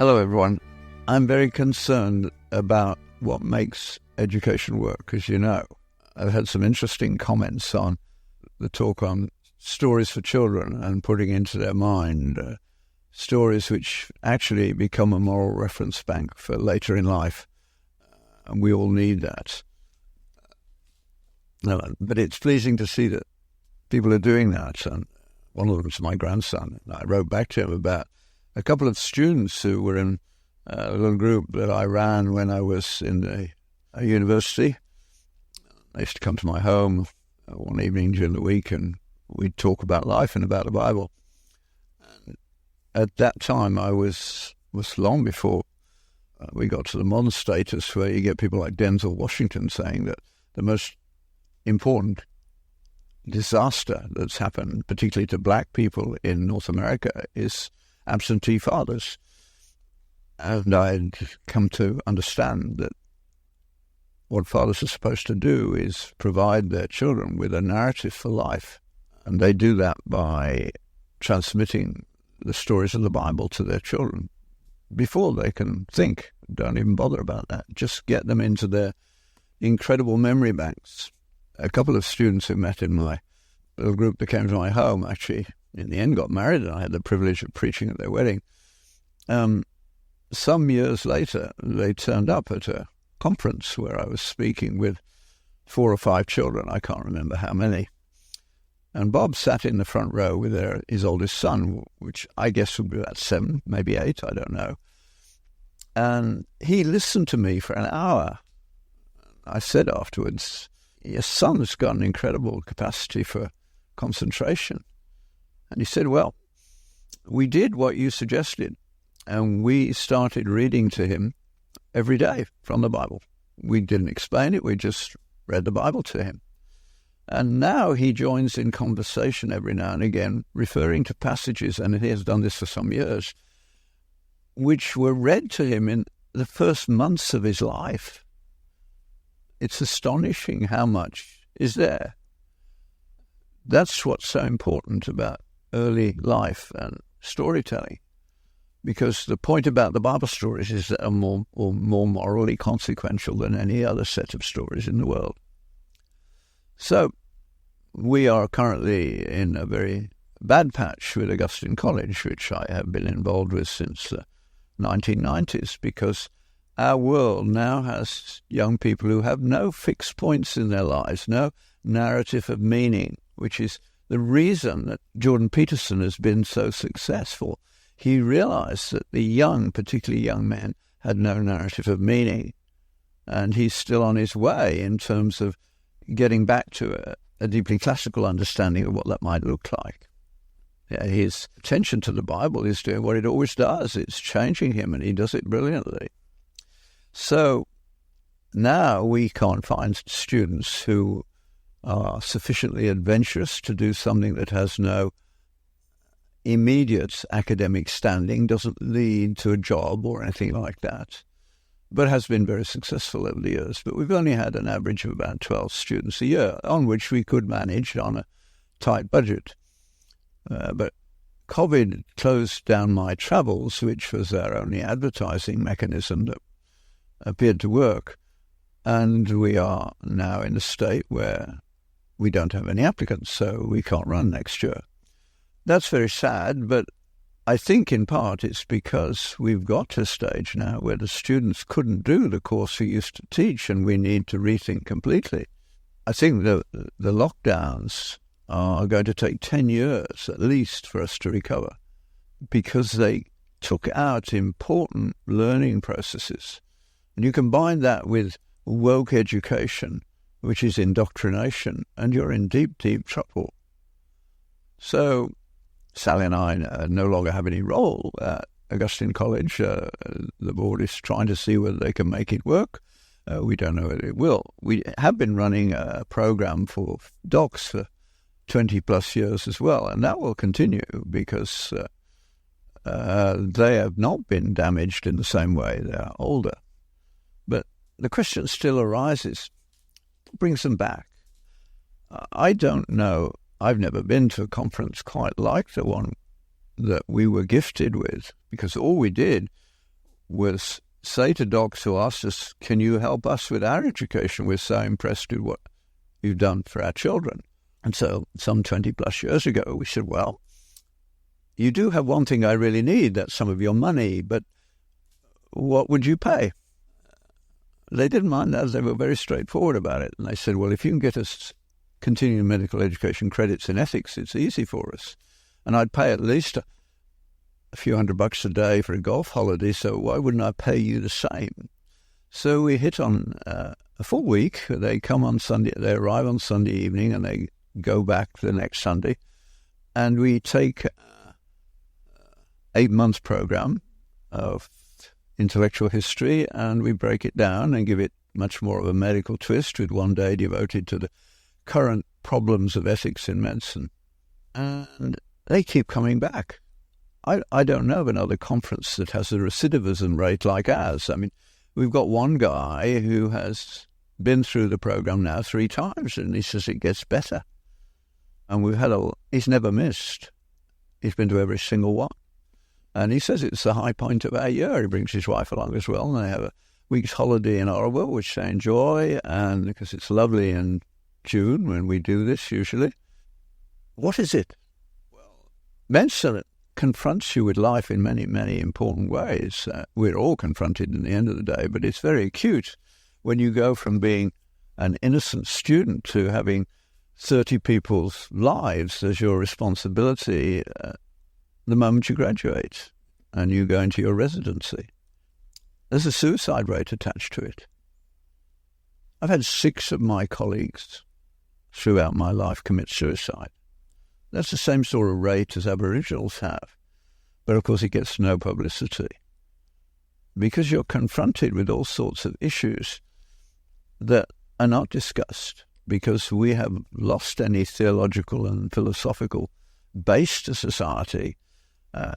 Hello, everyone. I'm very concerned about what makes education work. As you know, I've had some interesting comments on the talk on stories for children and putting into their mind stories which actually become a moral reference bank for later in life. And we all need that. But it's pleasing to see that people are doing that. And one of them is my grandson. And I wrote back to him about a couple of students who were in a little group that I ran when I was in a university. They used to come to my home one evening during the week, and we'd talk about life and about the Bible. And at that time, I was long before we got to the modern status where you get people like Denzel Washington saying that the most important disaster that's happened, particularly to black people in North America, is absentee fathers. And I'd come to understand that what fathers are supposed to do is provide their children with a narrative for life. And they do that by transmitting the stories of the Bible to their children before they can think. Don't even bother about that. Just get them into their incredible memory banks. A couple of students who met in my little group that came to my home actually in the end got married, and I had the privilege of preaching at their wedding. Some years later, they turned up at a conference where I was speaking with 4 or 5 children. I can't remember how many. And Bob sat in the front row with his oldest son, which I guess would be about 7, maybe 8, I don't know. And he listened to me for an hour. I said afterwards, "Your son's got an incredible capacity for concentration." And he said, "Well, we did what you suggested, and we started reading to him every day from the Bible. We didn't explain it, we just read the Bible to him. And now he joins in conversation every now and again, referring to passages, and he has done this for some years, which were read to him in the first months of his life. It's astonishing how much is there. That's what's so important about early life and storytelling, because the point about the Bible stories is that are more morally consequential than any other set of stories in the world. So we are currently in a very bad patch with Augustine College, which I have been involved with since the 1990s, because our world now has young people who have no fixed points in their lives, no narrative of meaning, which is the reason that Jordan Peterson has been so successful. He realized that the young, particularly young men, had no narrative of meaning. And he's still on his way in terms of getting back to a deeply classical understanding of what that might look like. Yeah, his attention to the Bible is doing what it always does. It's changing him, and he does it brilliantly. So now we can't find students who are sufficiently adventurous to do something that has no immediate academic standing, doesn't lead to a job or anything like that, but has been very successful over the years. But we've only had an average of about 12 students a year, on which we could manage on a tight budget. But COVID closed down my travels, which was our only advertising mechanism that appeared to work. And we are now in a state where we don't have any applicants, so we can't run next year. That's very sad, but I think in part it's because we've got to a stage now where the students couldn't do the course we used to teach, and we need to rethink completely. I think the lockdowns are going to take 10 years at least for us to recover, because they took out important learning processes. And you combine that with woke education, which is indoctrination, and you're in deep, deep trouble. So Sally and I no longer have any role at Augustine College. The board is trying to see whether they can make it work. We don't know whether it will. We have been running a program for docs for 20 plus years as well, and that will continue because they have not been damaged in the same way. They are older. But the question still arises, what brings them back? I don't know. I've never been to a conference quite like the one that we were gifted with, because all we did was say to docs who asked us, can you help us with our education? We're so impressed with what you've done for our children. And so some 20 plus years ago, we said, well, you do have one thing I really need, that's some of your money, but what would you pay? They didn't mind that. They were very straightforward about it. And they said, well, if you can get us continuing medical education credits in ethics, it's easy for us. And I'd pay at least a few $100 a day for a golf holiday, so why wouldn't I pay you the same? So we hit on a full week. They come on Sunday, they arrive on Sunday evening, and they go back the next Sunday. And we take 8 months program of intellectual history, and we break it down and give it much more of a medical twist, with one day devoted to the current problems of ethics in medicine. And they keep coming back. I don't know of another conference that has a recidivism rate like ours. I mean, we've got one guy who has been through the program now 3 times, and he says it gets better. And he's never missed. He's been to every single one. And he says it's the high point of our year. He brings his wife along as well, and they have a week's holiday in Ottawa, which they enjoy, and because it's lovely in June when we do this usually. What is it? Well, medicine confronts you with life in many, many important ways. We're all confronted in the end of the day, but it's very acute when you go from being an innocent student to having 30 people's lives as your responsibility the moment you graduate and you go into your residency. There's a suicide rate attached to it. I've had 6 of my colleagues throughout my life commit suicide. That's the same sort of rate as Aboriginals have. But of course it gets no publicity because you're confronted with all sorts of issues that are not discussed because we have lost any theological and philosophical base to society.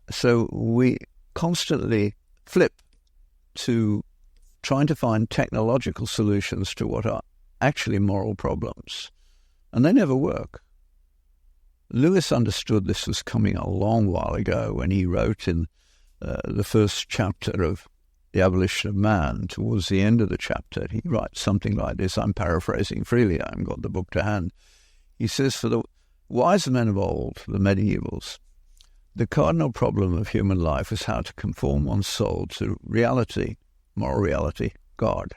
So we constantly flip to trying to find technological solutions to what are actually moral problems. And they never work. Lewis understood this was coming a long while ago when he wrote in the first chapter of The Abolition of Man. Towards the end of the chapter, he writes something like this. I'm paraphrasing freely. I haven't got the book to hand. He says, for the wise men of old, the medievals, the cardinal problem of human life is how to conform one's soul to reality, moral reality, God.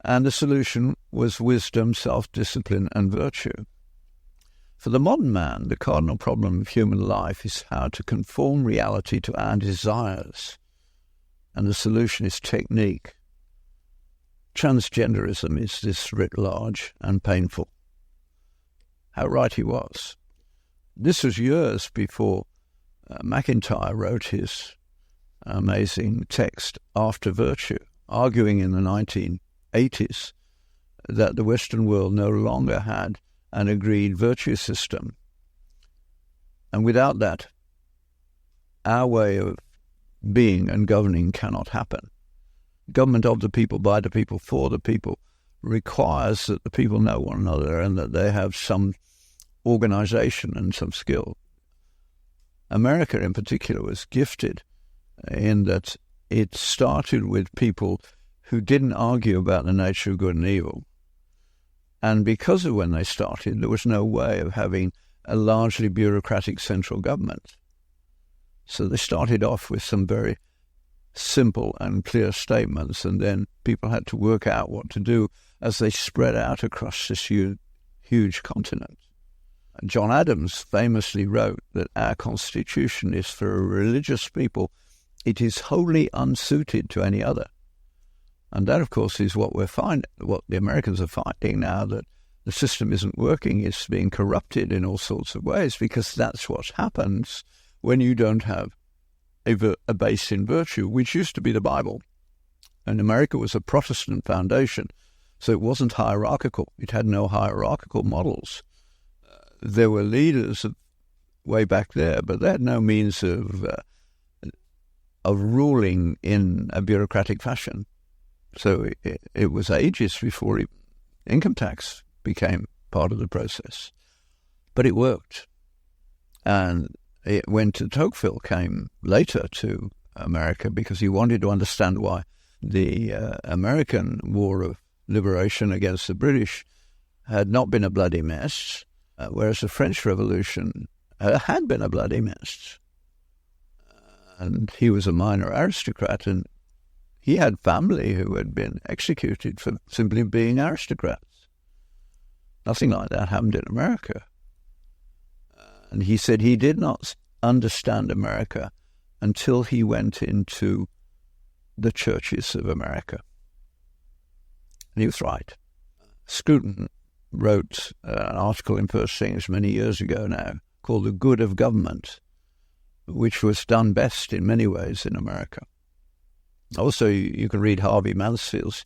And the solution was wisdom, self-discipline, and virtue. For the modern man, the cardinal problem of human life is how to conform reality to our desires. And the solution is technique. Transgenderism is this writ large and painful. How right he was. This was years before McIntyre wrote his amazing text, After Virtue, arguing in the 1980s that the Western world no longer had an agreed virtue system. And without that, our way of being and governing cannot happen. Government of the people, by the people, for the people requires that the people know one another and that they have some organization and some skill. America in particular was gifted in that it started with people who didn't argue about the nature of good and evil. And because of when they started, there was no way of having a largely bureaucratic central government. So they started off with some very simple and clear statements, and then people had to work out what to do as they spread out across this huge continent. John Adams famously wrote that our Constitution is for a religious people. It is wholly unsuited to any other. And that, of course, is what what the Americans are finding now, that the system isn't working. It's being corrupted in all sorts of ways, because that's what happens when you don't have a base in virtue, which used to be the Bible. And America was a Protestant foundation, so it wasn't hierarchical. It had no hierarchical models. There were leaders way back there, but they had no means of ruling in a bureaucratic fashion. So it was ages before income tax became part of the process. But it worked. And when de Tocqueville came later to America because he wanted to understand why the American War of Liberation against the British had not been a bloody mess, whereas the French Revolution had been a bloody mess. And he was a minor aristocrat, and he had family who had been executed for simply being aristocrats. Nothing like that happened in America. And he said he did not understand America until he went into the churches of America. And he was right. Scruton wrote an article in First Things many years ago now called The Good of Government, which was done best in many ways in America. Also, you can read Harvey Mansfield's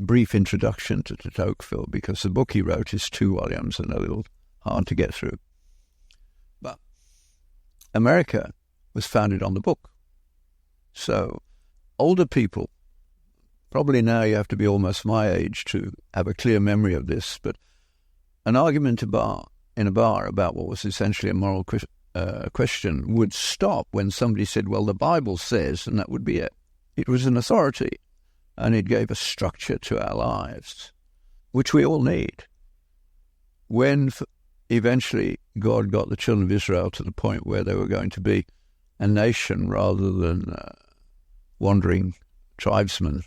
brief introduction to de Tocqueville, because the book he wrote is 2 volumes and a little hard to get through. But America was founded on the book. So older people, probably now you have to be almost my age to have a clear memory of this, but an argument in a bar about what was essentially a moral question would stop when somebody said, well, the Bible says, and that would be it. It was an authority, and it gave a structure to our lives, which we all need. When eventually God got the children of Israel to the point where they were going to be a nation rather than wandering tribesmen,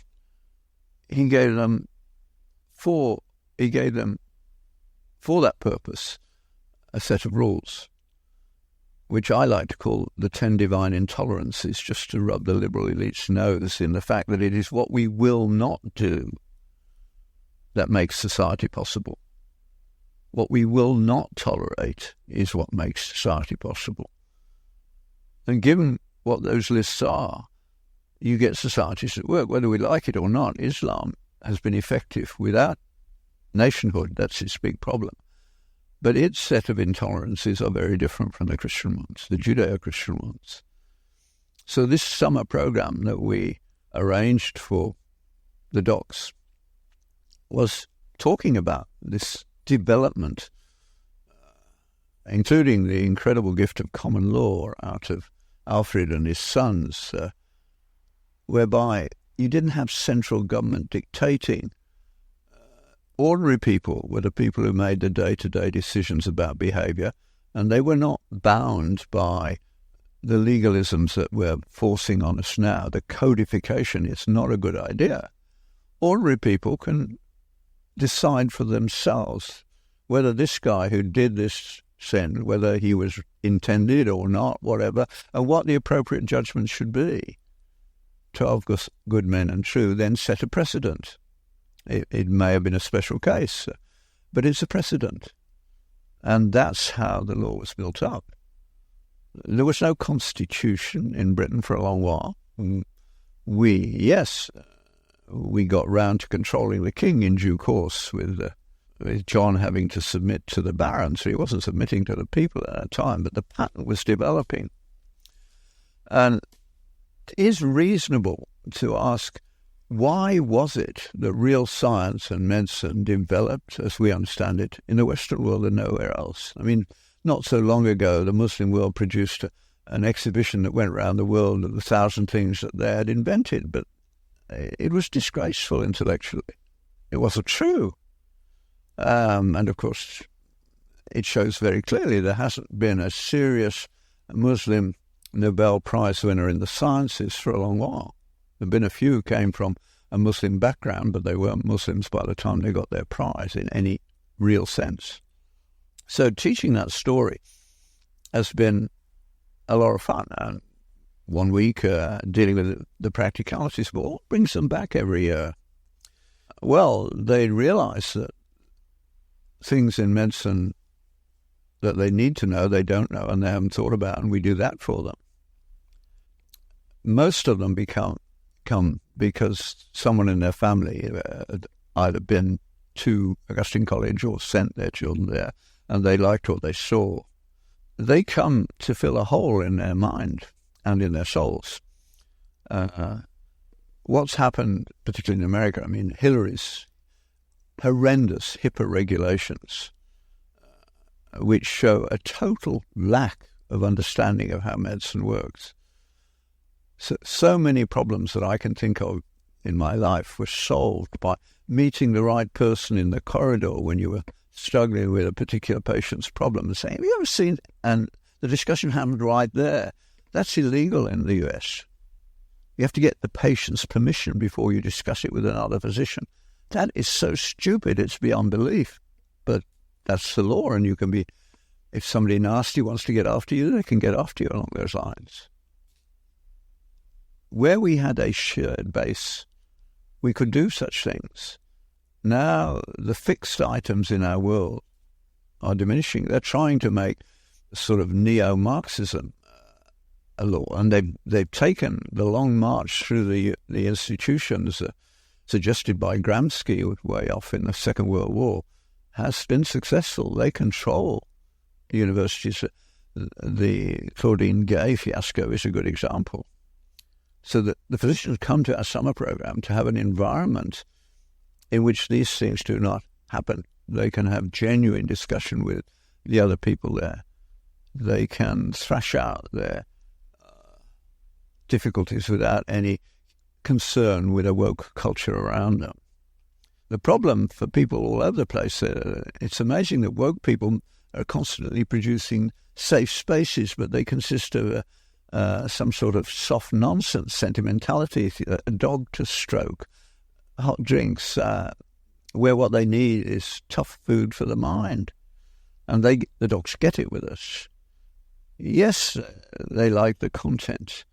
he gave them for that purpose a set of rules, which I like to call the 10 divine intolerances, just to rub the liberal elite's nose in the fact that it is what we will not do that makes society possible. What we will not tolerate is what makes society possible. And given what those lists are, you get societies that work. Whether we like it or not, Islam has been effective without nationhood. That's its big problem. But its set of intolerances are very different from the Christian ones, the Judeo-Christian ones. So this summer program that we arranged for the docs was talking about this development, including the incredible gift of common law out of Alfred and his sons, whereby you didn't have central government dictating. Ordinary people were the people who made the day-to-day decisions about behaviour, and they were not bound by the legalisms that we're forcing on us now. The codification is not a good idea. Ordinary people can decide for themselves whether this guy who did this sin, whether he was intended or not, whatever, and what the appropriate judgment should be. 12 good men and true then set a precedent. It may have been a special case, but it's a precedent. And that's how the law was built up. There was no constitution in Britain for a long while. We got round to controlling the king in due course, with John having to submit to the barons. So he wasn't submitting to the people at that time, but the pattern was developing. And it is reasonable to ask, why was it that real science and medicine developed, as we understand it, in the Western world and nowhere else? I mean, not so long ago, the Muslim world produced an exhibition that went around the world of the 1,000 things that they had invented, but it was disgraceful intellectually. It wasn't true. And, of course, it shows very clearly there hasn't been a serious Muslim Nobel Prize winner in the sciences for a long while. There have been a few who came from a Muslim background, but they weren't Muslims by the time they got their prize in any real sense. So teaching that story has been a lot of fun. And one week dealing with the practicalities, but what brings them back every year? Well, they realize that things in medicine that they need to know, they don't know, and they haven't thought about, and we do that for them. Most of them come because someone in their family had either been to Augustine College or sent their children there, and they liked what they saw. They come to fill a hole in their mind and in their souls. What's happened, particularly in America, I mean, Hillary's horrendous HIPAA regulations, which show a total lack of understanding of how medicine works. So many problems that I can think of in my life were solved by meeting the right person in the corridor when you were struggling with a particular patient's problem and saying, have you ever seen, and the discussion happened right there. That's illegal in the US. You have to get the patient's permission before you discuss it with another physician. That is so stupid, it's beyond belief. But that's the law, and you can be, if somebody nasty wants to get after you, they can get after you along those lines. Where we had a shared base, we could do such things. Now the fixed items in our world are diminishing. They're trying to make sort of neo-Marxism a law, and they've taken the long march through the institutions suggested by Gramsci way off in the Second World War has been successful. They control the universities. The Claudine Gay fiasco is a good example. So that the physicians come to our summer program to have an environment in which these things do not happen. They can have genuine discussion with the other people there. They can thrash out their difficulties without any concern with a woke culture around them. The problem for people all over the place, it's amazing that woke people are constantly producing safe spaces, but they consist of some sort of soft nonsense sentimentality, a dog to stroke, hot drinks, where what they need is tough food for the mind. And the dogs get it with us. Yes, they like the content,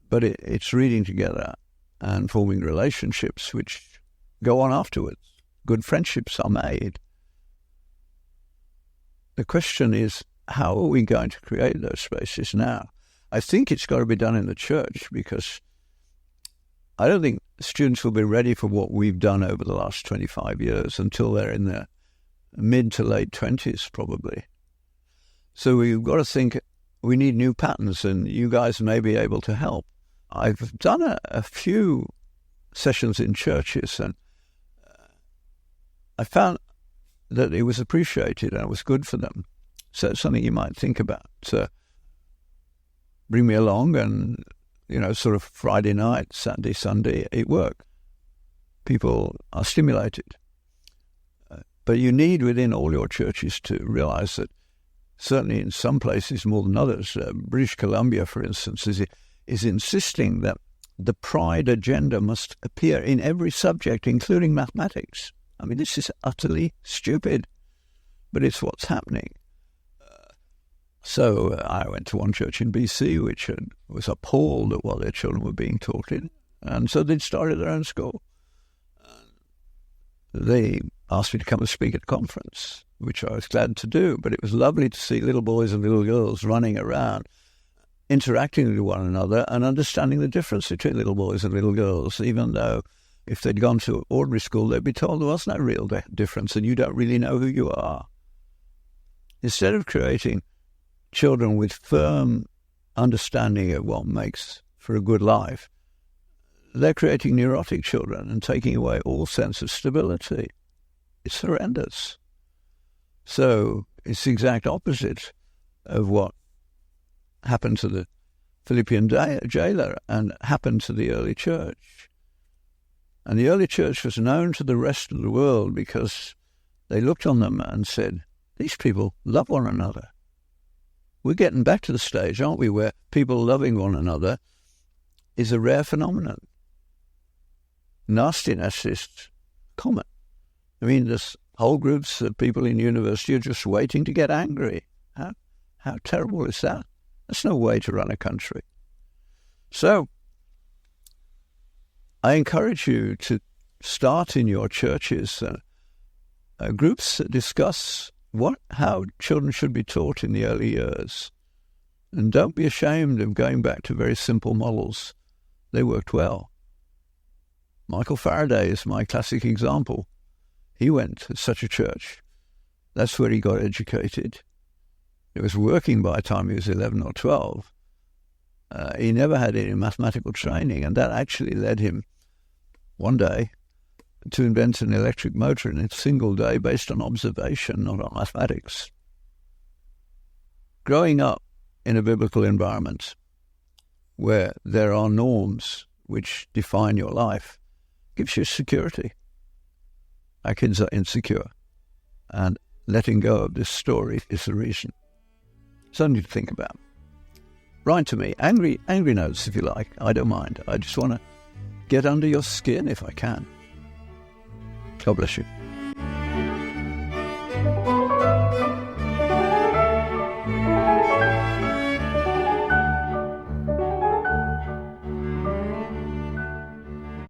but it's reading together and forming relationships which go on afterwards. Good friendships are made. The question is, how are we going to create those spaces now? I think it's got to be done in the church, because I don't think students will be ready for what we've done over the last 25 years until they're in their mid to late 20s, probably. So we've got to think we need new patterns, and you guys may be able to help. I've done a few sessions in churches, and I found that it was appreciated and it was good for them. So it's something you might think about. So bring me along, and, sort of Friday night, Saturday, Sunday, at work. People are stimulated. But you need within all your churches to realize that certainly in some places more than others, British Columbia, for instance, is insisting that the pride agenda must appear in every subject, including mathematics. I mean, this is utterly stupid, but it's what's happening. So I went to one church in BC which was appalled at what their children were being taught in, and so they'd started their own school. They asked me to come and speak at a conference, which I was glad to do, but it was lovely to see little boys and little girls running around, interacting with one another and understanding the difference between little boys and little girls, even though if they'd gone to ordinary school, they'd be told there was no real difference and you don't really know who you are. Instead of creating children with firm understanding of what makes for a good life, they're creating neurotic children and taking away all sense of stability. It's horrendous. So it's the exact opposite of what happened to the Philippian jailer and happened to the early church. And the early church was known to the rest of the world because they looked on them and said, these people love one another. We're getting back to the stage, aren't we, where people loving one another is a rare phenomenon. Nastiness is common. I mean, there's whole groups of people in university are just waiting to get angry. How terrible is that? That's no way to run a country. So I encourage you to start in your churches groups that discuss how children should be taught in the early years. And don't be ashamed of going back to very simple models. They worked well. Michael Faraday is my classic example. He went to such a church. That's where he got educated. It was working by the time he was 11 or 12. He never had any mathematical training, and that actually led him one day to invent an electric motor in a single day based on observation, not on mathematics. Growing up in a biblical environment where there are norms which define your life gives you security. Our kids are insecure, and letting go of this story is the reason. Something to think about. Write to me, angry notes if you like. I don't mind. I just want to get under your skin if I can. God bless you.